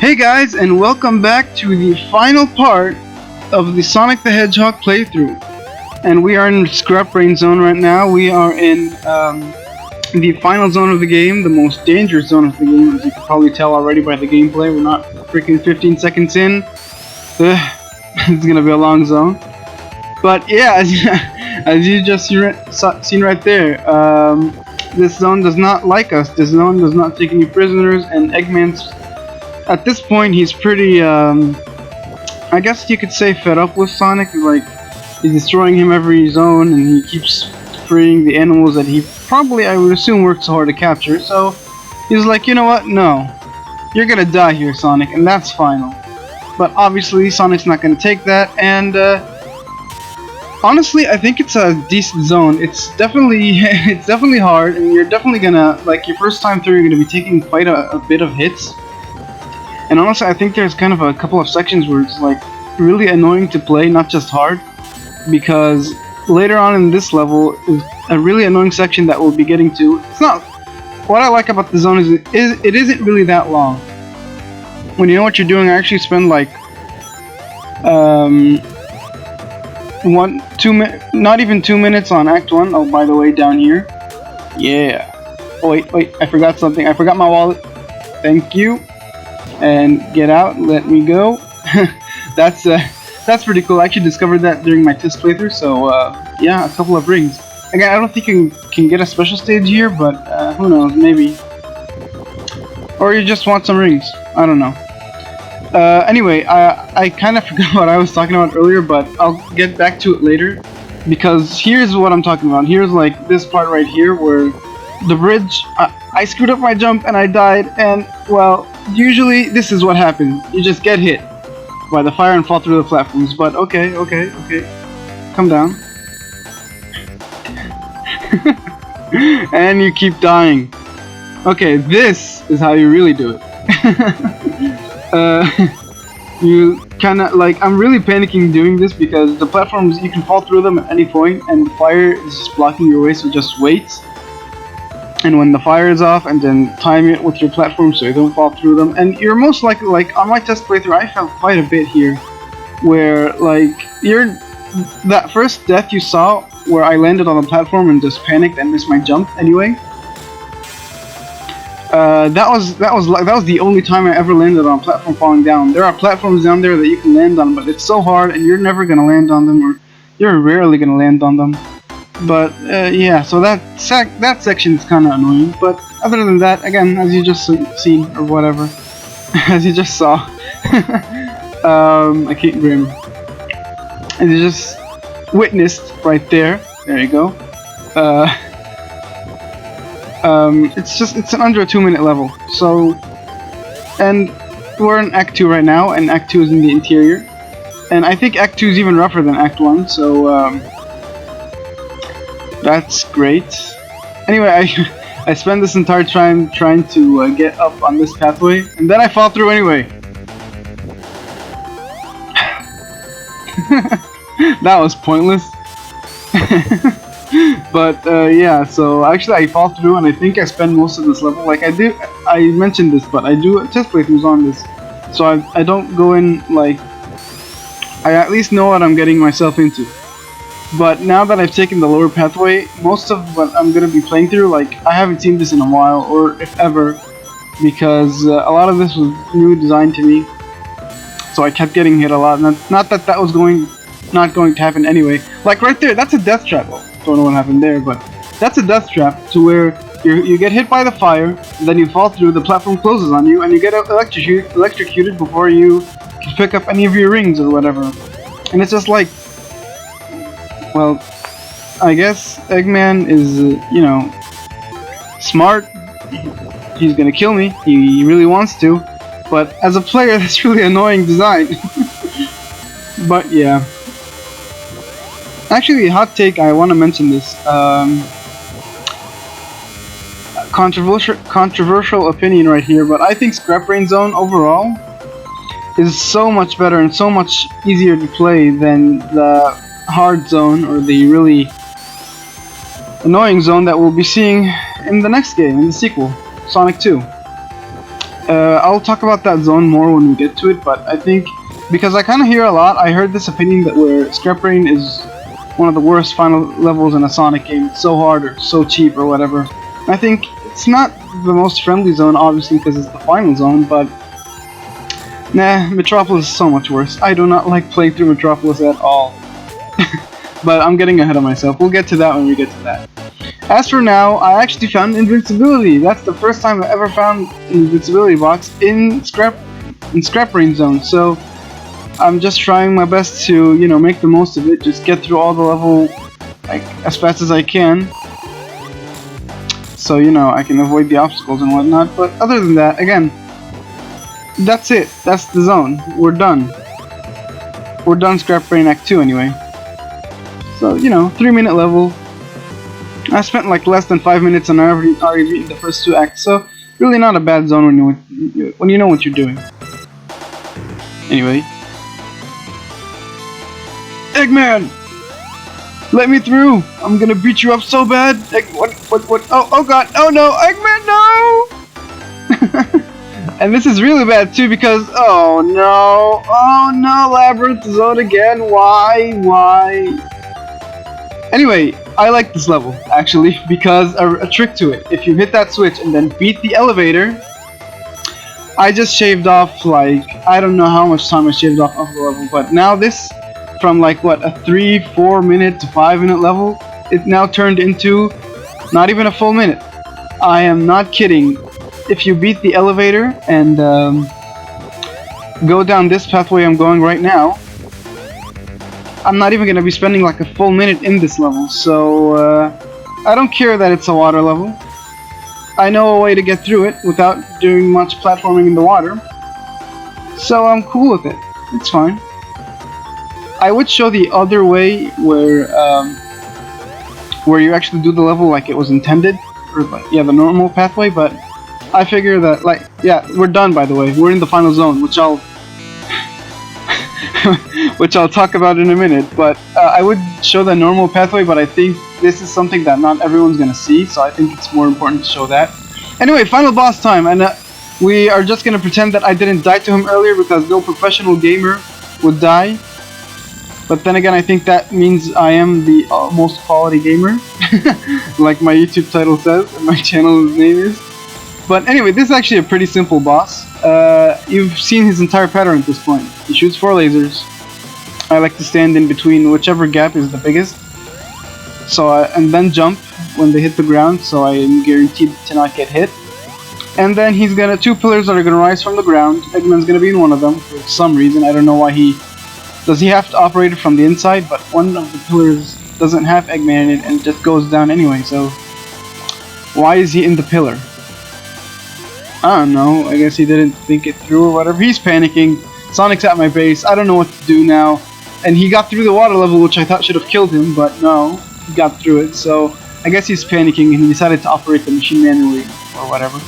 Hey guys, and welcome back to the final part of the Sonic the Hedgehog playthrough. And we are in Scrap Brain Zone right now. We are in the final zone of the game, the most dangerous zone of the game, as you can probably tell already by the gameplay. We're not freaking 15 seconds in. It's gonna be a long zone. But yeah, as you just seen right there, this zone does not like us. This zone does not take any prisoners, and Eggman's at this point, he's pretty, I guess you could say fed up with Sonic. Like, he's destroying him every zone, and he keeps freeing the animals that he probably, I would assume, worked so hard to capture. So, he's like, you know what, no. You're gonna die here, Sonic, and that's final. But obviously, Sonic's not gonna take that, and, honestly, I think it's a decent zone. It's definitely hard, and you're definitely gonna, like, your first time through, you're gonna be taking quite a bit of hits. And honestly, I think there's kind of a couple of sections where it's like really annoying to play, not just hard, because later on in this level is a really annoying section that we'll be getting to. It's not. What I like about the zone is it isn't really that long. When you know what you're doing, I actually spend like not even 2 minutes on Act 1. Oh, by the way, down here. Yeah. Oh, wait, I forgot something. I forgot my wallet. Thank you. And get out, let me go. That's pretty cool. I actually discovered that during my test playthrough, so yeah, a couple of rings. Again, I don't think you can get a special stage here, but who knows, maybe. Or you just want some rings, I don't know. Anyway, I kind of forgot what I was talking about earlier, but I'll get back to it later, because here's what I'm talking about. Here's like this part right here where the bridge, I screwed up my jump and I died, and well, usually this is what happens. You just get hit by the fire and fall through the platforms, but okay. Come down. And you keep dying. Okay, this is how you really do it. You kinda, like, I'm really panicking doing this because the platforms, you can fall through them at any point and the fire is just blocking your way, so just wait. And when the fire is off, and then time it with your platform so you don't fall through them. And you're most likely, like, on my test playthrough, I felt quite a bit here, where, like, that first death you saw, where I landed on the platform and just panicked and missed my jump anyway. That was the only time I ever landed on a platform falling down. There are platforms down there that you can land on, but it's so hard, and you're never gonna land on them, or you're rarely gonna land on them. But yeah, so that section is kind of annoying. But other than that, again, as you just seen or whatever, as you just saw, I can't remember. As you just witnessed right there. There you go. It's an under a 2-minute level. So, and we're in Act 2 right now, and Act 2 is in the interior, and I think Act 2 is even rougher than Act 1. So that's great. Anyway, I spent this entire time trying to get up on this pathway, and then I fall through anyway. That was pointless. But yeah, so actually I fall through, and I think I spend most of this level. Like I mentioned this, but I do test playthroughs on this, so I don't go in like, I at least know what I'm getting myself into. But now that I've taken the lower pathway, most of what I'm going to be playing through, like, I haven't seen this in a while, or if ever, because a lot of this was new design to me, so I kept getting hit a lot. Not that that was not going to happen anyway. Like right there, that's a death trap. Well, don't know what happened there, but that's a death trap to where you get hit by the fire, and then you fall through, the platform closes on you, and you get electrocuted before you can pick up any of your rings or whatever. And it's just like, well, I guess Eggman is, you know, smart. He's gonna kill me. He really wants to. But as a player, that's really annoying design. But yeah. Actually, hot take, I want to mention this. Controversial opinion right here, but I think Scrap Brain Zone overall is so much better and so much easier to play than the hard zone, or the really annoying zone that we'll be seeing in the next game, in the sequel, Sonic 2. I'll talk about that zone more when we get to it, but I think, because I kind of hear a lot, I heard this opinion that where Scrap Brain is one of the worst final levels in a Sonic game. It's so hard or so cheap or whatever. I think it's not the most friendly zone, obviously, because it's the final zone, but nah, Metropolis is so much worse. I do not like playing through Metropolis at all. But I'm getting ahead of myself. We'll get to that when we get to that. As for now, I actually found Invincibility. That's the first time I ever found an Invincibility box in Scrap Brain Zone. So I'm just trying my best to, you know, make the most of it. Just get through all the level like as fast as I can. So, you know, I can avoid the obstacles and whatnot. But other than that, again, that's it. That's the zone. We're done. We're done Scrap Brain Act 2 anyway. So, you know, 3-minute level. I spent like less than 5 minutes and I already beat the first 2 acts, so really not a bad zone when you know what you're doing. Anyway. Eggman! Let me through! I'm gonna beat you up so bad! What? Oh god! Oh no! Eggman, no! And this is really bad too because, oh no, Labyrinth Zone again, why? Anyway, I like this level, actually, because a trick to it. If you hit that switch and then beat the elevator, I just shaved off, like, I don't know how much time I shaved off of the level, but now this, from like, what, a 3-4 minute to 5-minute level, it now turned into not even a full minute. I am not kidding. If you beat the elevator and go down this pathway I'm going right now, I'm not even going to be spending like a full minute in this level, so I don't care that it's a water level. I know a way to get through it without doing much platforming in the water, so I'm cool with it. It's fine. I would show the other way where you actually do the level like it was intended, or like, yeah, the normal pathway, but I figure that, like, yeah, we're done, by the way. We're in the final zone, which I'll talk about in a minute, but I would show the normal pathway, but I think this is something that not everyone's gonna see, so I think it's more important to show that. Anyway, final boss time, and we are just gonna pretend that I didn't die to him earlier because no professional gamer would die. But then again, I think that means I am the most quality gamer, like my YouTube title says, and my channel's name is. But anyway, this is actually a pretty simple boss. You've seen his entire pattern at this point. He shoots 4 lasers. I like to stand in between whichever gap is the biggest. So and then jump when they hit the ground, so I am guaranteed to not get hit. And then he's gonna 2 pillars that are gonna rise from the ground. Eggman's gonna be in one of them for some reason. I don't know why he have to operate it from the inside, but one of the pillars doesn't have Eggman in it and it just goes down anyway. So why is he in the pillar? I don't know, I guess he didn't think it through or whatever. He's panicking. Sonic's at my base. I don't know what to do now. And he got through the water level, which I thought should have killed him, but no, he got through it. So I guess he's panicking and he decided to operate the machine manually or whatever.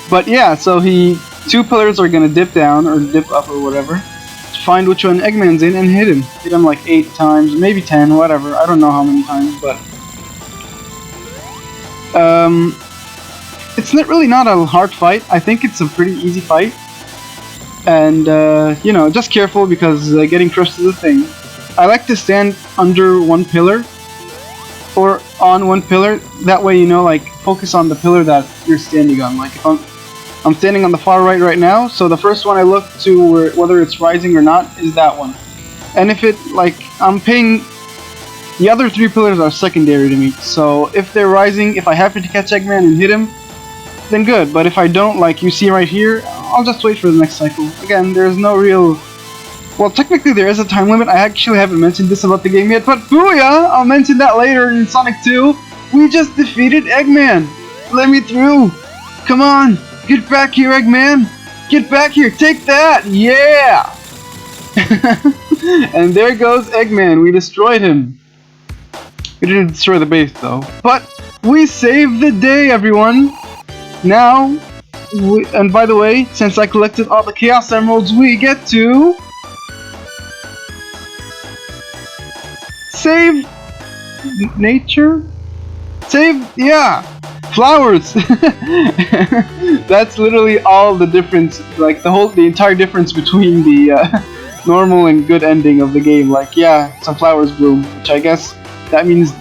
But yeah, so 2 pillars are gonna dip down or dip up or whatever to find which one Eggman's in and hit him. Hit him like 8 times, maybe 10, whatever. I don't know how many times, but it's not a hard fight. I think it's a pretty easy fight. And, you know, just careful because getting crushed is a thing. I like to stand under one pillar or on one pillar. That way, you know, like, focus on the pillar that you're standing on. Like, if I'm standing on the far right now, so the first one I look to, whether it's rising or not, is that one. And if it, like, the other 3 pillars are secondary to me. So if they're rising, if I happen to catch Eggman and hit him, then good. But if I don't, like you see right here, I'll just wait for the next cycle. Again, there's no real... Well, technically there is a time limit. I actually haven't mentioned this about the game yet, but booyah! I'll mention that later in Sonic 2. We just defeated Eggman! Let me through! Come on! Get back here, Eggman! Get back here! Take that! Yeah! And there goes Eggman. We destroyed him. We didn't destroy the base, though. But we saved the day, everyone! Now, and by the way, since I collected all the Chaos Emeralds, we get to save nature? Yeah! Flowers! That's literally all the difference, like the entire difference between the normal and good ending of the game. Like, yeah, some flowers bloom, which I guess that means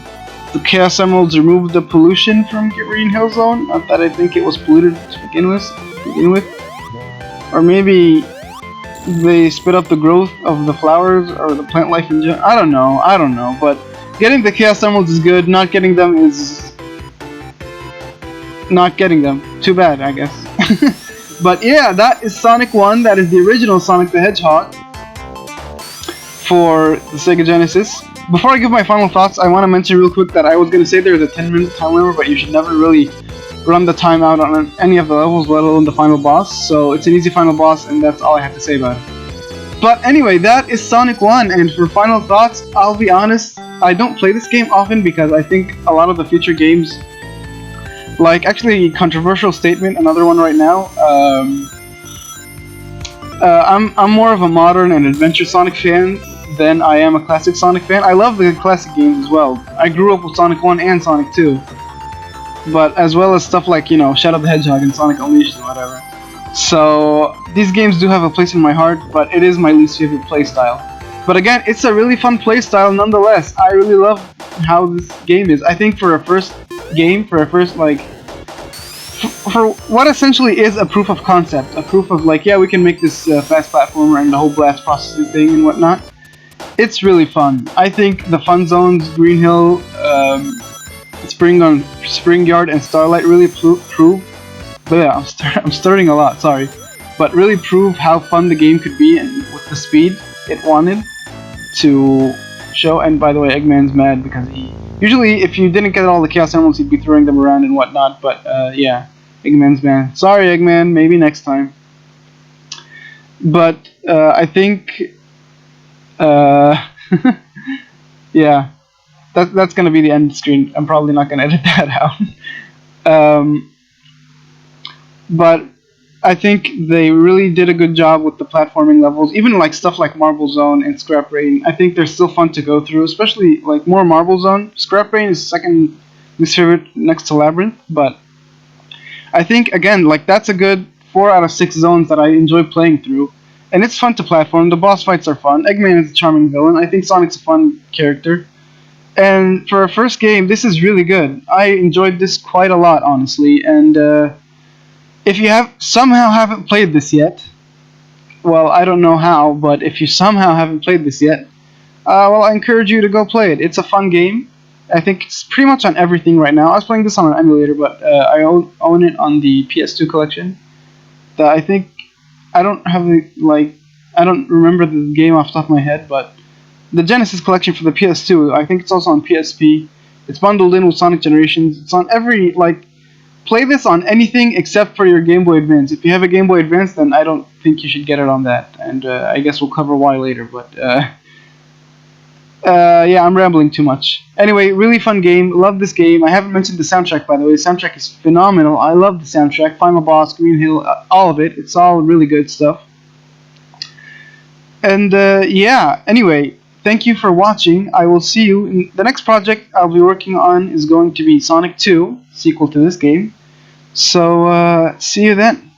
the Chaos Emeralds removed the pollution from Green Hill Zone. Not that I think it was polluted to begin with. Or maybe they sped up the growth of the flowers or the plant life in general. I don't know, but getting the Chaos Emeralds is good, not getting them is not getting them. Too bad, I guess. But yeah, that is Sonic 1, that is the original Sonic the Hedgehog for the Sega Genesis. Before I give my final thoughts, I want to mention real quick that I was going to say there's a 10-minute time limit, but you should never really run the time out on any of the levels, let alone the final boss. So it's an easy final boss, and that's all I have to say about it. But anyway, that is Sonic 1, and for final thoughts, I'll be honest, I don't play this game often because I think a lot of the future games, like actually controversial statement, another one right now, I'm more of a modern and adventure Sonic fan than I am a classic Sonic fan. I love the classic games as well. I grew up with Sonic 1 and Sonic 2. But as well as stuff like, Shadow the Hedgehog and Sonic Unleashed and whatever. So these games do have a place in my heart, but it is my least favorite playstyle. But again, it's a really fun playstyle nonetheless. I really love how this game is. I think for a first game, for what essentially is a proof of concept, a proof of like, yeah, we can make this fast platformer and the whole blast processing thing and whatnot. It's really fun. I think the fun zones, Green Hill, Spring Yard, and Starlight really prove. But yeah, I'm starting a lot. Sorry, but really prove how fun the game could be and with the speed it wanted to show. And by the way, Eggman's mad because he usually, if you didn't get all the Chaos Emeralds, he'd be throwing them around and whatnot. But yeah, Eggman's mad. Sorry, Eggman. Maybe next time. But I think. Yeah, that's gonna be the end screen. I'm probably not gonna edit that out. But I think they really did a good job with the platforming levels, even like stuff like Marble Zone and Scrap Rain. I think they're still fun to go through, especially like more Marble Zone. Scrap Rain is second least favorite next to Labyrinth, but I think again, like that's a good 4 out of 6 zones that I enjoy playing through. And it's fun to platform, the boss fights are fun, Eggman is a charming villain, I think Sonic's a fun character. And for a first game, this is really good. I enjoyed this quite a lot, honestly, and if you somehow haven't played this yet, well, I don't know how, but if you somehow haven't played this yet, well, I encourage you to go play it. It's a fun game. I think it's pretty much on everything right now. I was playing this on an emulator, but I own it on the PS2 collection. I think I don't have I don't remember the game off the top of my head, but the Genesis collection for the PS2, I think it's also on PSP. It's bundled in with Sonic Generations. It's on every, play this on anything except for your Game Boy Advance. If you have a Game Boy Advance, then I don't think you should get it on that. And I guess we'll cover why later, but yeah, I'm rambling too much. Anyway, really fun game. Love this game. I haven't mentioned the soundtrack, by the way. The soundtrack is phenomenal. I love the soundtrack. Final Boss, Green Hill, all of it. It's all really good stuff. And yeah, anyway, thank you for watching. I will see you in the next project I'll be working on is going to be Sonic 2, sequel to this game. So see you then.